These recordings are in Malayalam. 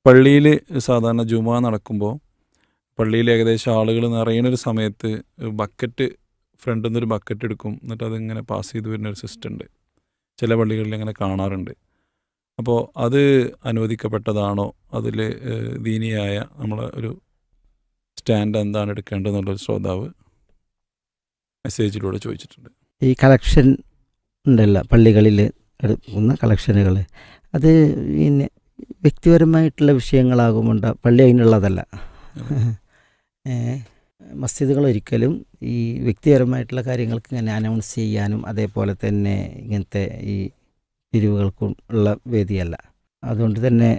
പള്ളിയിൽ സാധാരണ ജുമുഅ നടക്കുമ്പോൾ പള്ളിയിൽ ഏകദേശം ആളുകൾ നിറയുന്നൊരു സമയത്ത് ബക്കറ്റ് ഫ്രണ്ടിൽ നിന്നൊരു ബക്കറ്റ് എടുക്കും, എന്നിട്ട് അതിങ്ങനെ പാസ് ചെയ്ത് വരുന്നൊരു സിസ്റ്റം ഉണ്ട്. ചില പള്ളികളിൽ ഇങ്ങനെ കാണാറുണ്ട്. അപ്പോൾ അത് അനുവദിക്കപ്പെട്ടതാണോ? അതിൽ ദീനിയായ നമ്മളെ ഒരു സ്റ്റാൻഡ് എന്താണ് എടുക്കേണ്ടതെന്നുള്ളൊരു ശ്രോതാവ് മെസ്സേജിലൂടെ ചോദിച്ചിട്ടുണ്ട്. ഈ കളക്ഷൻ ഉണ്ടല്ലോ പള്ളികളിൽ എടുക്കുന്ന കളക്ഷനുകൾ, അത് പിന്നെ വ്യക്തിപരമായിട്ടുള്ള വിഷയങ്ങളാകുമുണ്ട്. പള്ളി അതിനുള്ളതല്ല. മസ്ജിദുകൾ ഒരിക്കലും ഈ വ്യക്തിപരമായിട്ടുള്ള കാര്യങ്ങൾക്ക് ഇങ്ങനെ അനൗൺസ് ചെയ്യാനും അതേപോലെ തന്നെ ഇങ്ങനത്തെ ഈ പിരിവുകൾക്കും ഉള്ള വേദിയല്ല. അതുകൊണ്ട് തന്നെ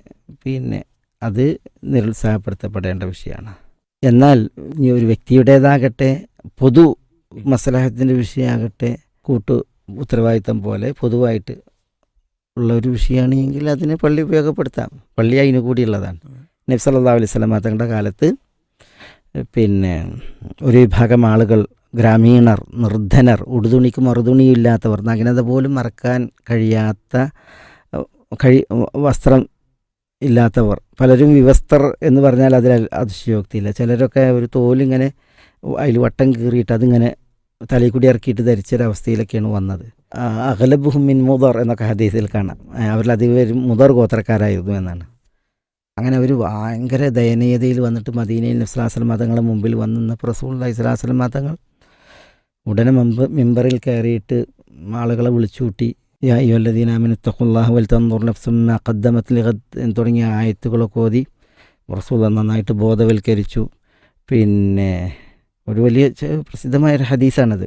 പിന്നെ അത് നിരുത്സാഹപ്പെടുത്തപ്പെടേണ്ട വിഷയമാണ്. എന്നാൽ ഇനി ഒരു വ്യക്തിയുടേതാകട്ടെ, പൊതു മസ്ലഹത്തിൻ്റെ വിഷയമാകട്ടെ, കൂട്ടു ഉത്തരവാദിത്തം പോലെ പൊതുവായിട്ട് ഉള്ള ഒരു വിഷയമാണെങ്കിൽ അതിനെ പള്ളി ഉപയോഗപ്പെടുത്താം. പള്ളി അതിന് കൂടിയുള്ളതാണ്. നബി സല്ലല്ലാഹു അലൈഹി വസല്ലം തങ്ങളുടെ കാലത്ത് പിന്നെ ഒരു വിഭാഗം ആളുകൾ, ഗ്രാമീണർ, നിർധനർ, ഉടുതുണിക്ക് മറുതുണിയും ഇല്ലാത്തവർ, നഗ്നത പോലും മറക്കാൻ കഴിയാത്ത വസ്ത്രം ഇല്ലാത്തവർ, പലരും വിവസ്ത്രർ എന്ന് പറഞ്ഞാൽ അതിൽ അതിശയോക്തിയില്ല. ചിലരൊക്കെ ഒരു തോലിങ്ങനെ അതിൽ വട്ടം കീറിയിട്ട് അതിങ്ങനെ തലയിൽ കൂടി ഇറക്കിയിട്ട് ധരിച്ചൊരവസ്ഥയിലൊക്കെയാണ് വന്നത്. അഗ്ലബുഹും മിൻ മുദർ എന്നൊക്കെ ഹദീസിൽ കാണാം. അവരിലധികം മുദർ ഗോത്രക്കാരായിരുന്നു എന്നാണ്. അങ്ങനെ അവർ ഭയങ്കര ദയനീയതയിൽ വന്നിട്ട് മദീനയിൽ നബി സ്വല്ലല്ലാഹു അലൈഹി വസല്ലം തങ്ങളുടെ മുമ്പിൽ വന്ന് റസൂലുള്ളാഹി സ്വല്ലല്ലാഹു അലൈഹി വസല്ലം തങ്ങൾ ഉടനെ മിമ്പറിൽ കയറിയിട്ട് ആളുകളെ വിളിച്ചുകൂട്ടി. യാ അയ്യുഹല്ലദീന ആമനൂ ഇത്തഖുല്ലാഹ വൽതൻദുർ നഫ്സും മാ ഖദ്ദമത് ലിഗദ് തുടങ്ങിയ ആയത്തുകളൊക്കെ ഓതി റസൂൽ നന്നായിട്ട് ബോധവൽക്കരിച്ചു. പിന്നെ ഒരു വലിയ പ്രസിദ്ധമായൊരു ഹദീസാണത്.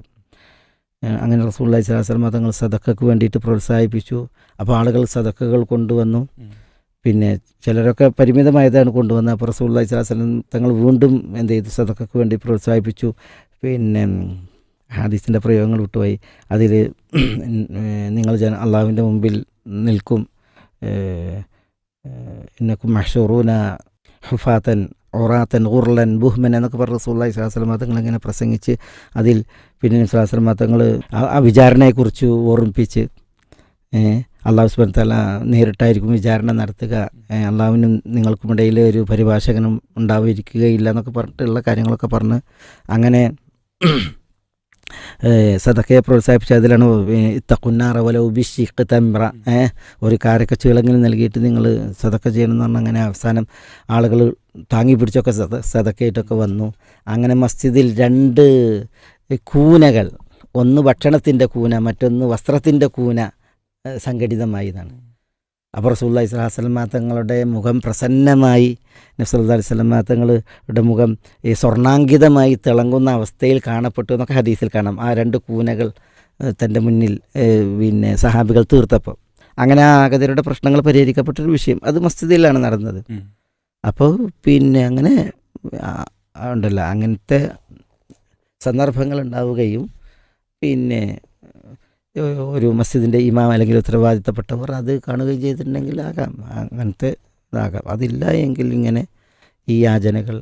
അങ്ങനെ റസൂലുള്ളാഹി സ്വല്ലല്ലാഹു അലൈഹി വസല്ലം തങ്ങൾ സദഖയ്ക്ക് വേണ്ടിയിട്ട് പ്രോത്സാഹിപ്പിച്ചു. അപ്പോൾ ആളുകൾ സദഖകൾ കൊണ്ടുവന്നു. പിന്നെ ചിലരൊക്കെ പരിമിതമായതാണ് കൊണ്ടുവന്നത്. അപ്പോൾ റസൂലുള്ളാഹി സ്വല്ലല്ലാഹു അലൈഹി വസല്ലം തങ്ങൾ വീണ്ടും എന്ത് ചെയ്തു? സദഖയ്ക്ക് വേണ്ടി പ്രോത്സാഹിപ്പിച്ചു. പിന്നെ ഹദീസിൻ്റെ പ്രയോഗങ്ങൾ വിട്ടുപോയി. അതിൽ നിങ്ങൾ അള്ളാഹുവിൻ്റെ മുമ്പിൽ നിൽക്കും, ഇന്നക്കും മഹ്ശൂറൂന ഹുഫാത്തൻ ഒറാത്തൻ ഗുർലൻ ബുഹ്മൻ എന്നൊക്കെ പറഞ്ഞ റസൂലുള്ളാഹി സ്വല്ലല്ലാഹു അലൈഹി വസല്ലം തങ്ങൾ ഇങ്ങനെ പ്രസംഗിച്ച് അതിൽ പിന്നെ നബി സ്വല്ലല്ലാഹു അലൈഹി വസല്ലം തങ്ങൾ ആ വിചാരണയെക്കുറിച്ച് ഓർമ്മിപ്പിച്ച്, അള്ളാഹു സുബ്ഹാനഹു വ തആല നേരിട്ടായിരിക്കും വിചാരണ നടത്തുക, അള്ളാഹുവിനും നിങ്ങൾക്കുമിടയിൽ ഒരു പരിഭാഷകനും ഉണ്ടായിരിക്കുകയില്ല എന്നൊക്കെ പറഞ്ഞിട്ടുള്ള കാര്യങ്ങളൊക്കെ പറഞ്ഞ് അങ്ങനെ സദഖയെ പ്രോത്സാഹിപ്പിച്ച അതിലാണ് ഇത്തഖുന്നാറ വലൗ ബിശ്ശിഖ്ഖി തംറ, ഒരു കാരക്ക ചീളെങ്കിലും നൽകിയിട്ട് നിങ്ങൾ സദഖ ചെയ്യണമെന്ന് പറഞ്ഞാൽ അങ്ങനെ അവസാനം ആളുകൾ താങ്ങി പിടിച്ചൊക്കെ സദഖയായിട്ടൊക്കെ വന്നു. അങ്ങനെ മസ്ജിദിൽ 2 കൂനകൾ, ഒന്ന് ഭക്ഷണത്തിൻ്റെ കൂന, മറ്റൊന്ന് വസ്ത്രത്തിൻ്റെ കൂന സംഘടിതമായി എന്നാണ്. അപ്പോൾ റസൂലുള്ളാഹി സ്വല്ലല്ലാഹു അലൈഹി വസല്ലം തങ്ങളുടെ മുഖം പ്രസന്നമായി, നബി സല്ലല്ലാഹു അലൈഹി വസല്ലം തങ്ങളുടെ മുഖം ഈ സ്വർണ്ണാങ്കിതമായി തിളങ്ങുന്ന അവസ്ഥയിൽ കാണപ്പെട്ടു എന്നൊക്കെ ഹദീസിൽ കാണാം. ആ 2 കൂനകൾ തൻ്റെ മുന്നിൽ പിന്നെ സഹാബികൾ തീർത്തപ്പോൾ അങ്ങനെ ആ ആഗതരുടെ പ്രശ്നങ്ങൾ പരിഹരിക്കപ്പെട്ടൊരു വിഷയം അത് മസ്ജിദിലാണ് നടന്നത്. അപ്പോൾ പിന്നെ അങ്ങനെ ഉണ്ടല്ലോ, അങ്ങനത്തെ സന്ദർഭങ്ങൾ ഉണ്ടാവുകയും പിന്നെ ഒരു മസ്ജിദിൻ്റെ ഇമാം അല്ലെങ്കിൽ ഉത്തരവാദിത്തപ്പെട്ടവർ അത് കാണുകയും ചെയ്തിട്ടുണ്ടെങ്കിൽ ആകാം, അങ്ങനത്തെ ഇതാകാം. അതില്ല എങ്കിൽ ഇങ്ങനെ ഈ യാചനകൾ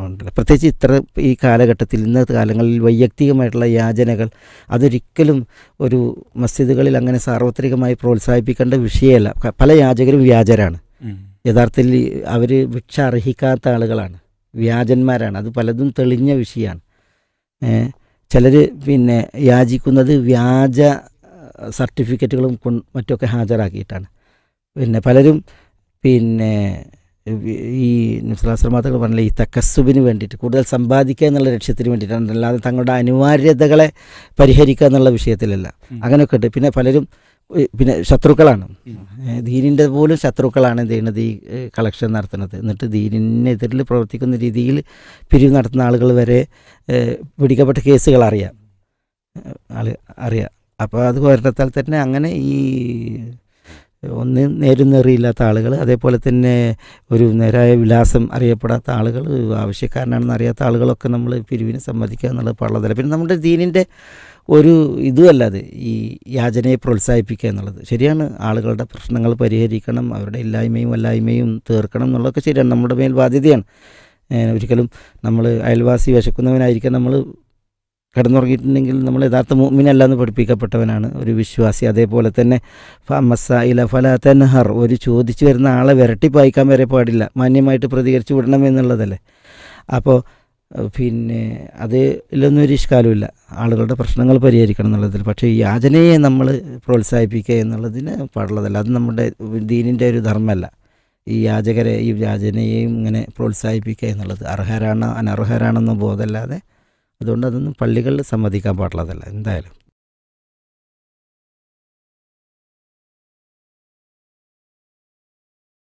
ഉണ്ടല്ലോ, പ്രത്യേകിച്ച് ഈ കാലഘട്ടത്തിൽ, ഇന്നത്തെ കാലങ്ങളിൽ വൈയക്തികമായിട്ടുള്ള യാചനകൾ അതൊരിക്കലും ഒരു മസ്ജിദുകളിൽ അങ്ങനെ സാർവത്രികമായി പ്രോത്സാഹിപ്പിക്കേണ്ട വിഷയമല്ല. പല യാചകരും വ്യാജരാണ്. യഥാർത്ഥത്തിൽ അവർ ഭിക്ഷ അർഹിക്കാത്ത ആളുകളാണ്, വ്യാജന്മാരാണ്. അത് പലതും തെളിഞ്ഞ വിഷയമാണ്. ചിലർ പിന്നെ യാചിക്കുന്നത് വ്യാജ സർട്ടിഫിക്കറ്റുകളും മറ്റൊക്കെ ഹാജരാക്കിയിട്ടാണ്. പിന്നെ പലരും പിന്നെ ഈ നിസ്ലാശ്രമാതകൾ പറഞ്ഞില്ല, ഈ തക്കസ്സുബിന് വേണ്ടിയിട്ട് കൂടുതൽ സമ്പാദിക്കുക എന്നുള്ള ലക്ഷ്യത്തിന് വേണ്ടിയിട്ടാണ്, അല്ലാതെ തങ്ങളുടെ അനിവാര്യതകളെ പരിഹരിക്കുക എന്നുള്ള വിഷയത്തിലല്ല. അങ്ങനെയൊക്കെ ഉണ്ട്. പിന്നെ പലരും പിന്നെ ശത്രുക്കളാണ്, ദീനിൻ്റെ പോലും ശത്രുക്കളാണ് എന്ത് ചെയ്യുന്നത്, ഈ കളക്ഷൻ നടത്തുന്നത്. എന്നിട്ട് ദീനിനെതിരിൽ പ്രവർത്തിക്കുന്ന രീതിയിൽ പിരിവ് നടത്തുന്ന ആളുകൾ വരെ പിടിക്കപ്പെട്ട കേസുകൾ അറിയാം. അപ്പോൾ അത് ഒരിടത്താൽ തന്നെ അങ്ങനെ ഈ ഒന്ന് നേരുന്നേറിയില്ലാത്ത ആളുകൾ, അതേപോലെ തന്നെ ഒരു നേരായ വിലാസം അറിയപ്പെടാത്ത ആളുകൾ, ആവശ്യക്കാരനാണെന്ന് അറിയാത്ത ആളുകളൊക്കെ നമ്മൾ പിരിവിനെ സമ്മതിക്കുക എന്നുള്ളത് പാടുള്ളതല്ല. പിന്നെ നമ്മുടെ ദീനിൻ്റെ ഒരു ഇതുമല്ല അത്, ഈ യാചനയെ പ്രോത്സാഹിപ്പിക്കുക എന്നുള്ളത്. ശരിയാണ്, ആളുകളുടെ പ്രശ്നങ്ങൾ പരിഹരിക്കണം, അവരുടെ ഇല്ലായ്മയും വല്ലായ്മയും തീർക്കണം എന്നുള്ളതൊക്കെ ശരിയാണ്, നമ്മുടെ മേൽ ബാധ്യതയാണ്. ഒരിക്കലും നമ്മൾ അയൽവാസി വിശക്കുന്നവനായിരിക്കാൻ നമ്മൾ കിടന്നുറങ്ങിയിട്ടുണ്ടെങ്കിൽ നമ്മൾ യഥാർത്ഥ മുഅ്മിനല്ല എന്ന് പഠിപ്പിക്കപ്പെട്ടവനാണ് ഒരു വിശ്വാസി. അതേപോലെ തന്നെ മസായില ഫലാ തൻഹർ, ഒരു ചോദിച്ചു വരുന്ന ആളെ വിരട്ടിപ്പായിക്കാൻ വരെ പാടില്ല, മാന്യമായിട്ട് പ്രതികരിച്ച് വിടണമെന്നുള്ളതല്ലേ. അപ്പോൾ പിന്നെ അതിലൊന്നും ഒരു ഇഷ്കാലുമില്ല, ആളുകളുടെ പ്രശ്നങ്ങൾ പരിഹരിക്കണം എന്നുള്ളതിൽ. പക്ഷേ ഈ യാചനയെ നമ്മൾ പ്രോത്സാഹിപ്പിക്കുക എന്നുള്ളതിന് പാടുള്ളതല്ല, അത് നമ്മുടെ ദീനിൻ്റെ ഒരു ധർമ്മമല്ല. ഈ യാചകരെ ഈ യാചനയെയും ഇങ്ങനെ പ്രോത്സാഹിപ്പിക്കുക എന്നുള്ളത് അർഹരാണോ അനർഹരാണെന്നോ ബോധമല്ലാതെ, അതുകൊണ്ട് അതൊന്നും പള്ളികളിൽ സമ്മതിക്കാൻ പാടുള്ളതല്ല എന്തായാലും.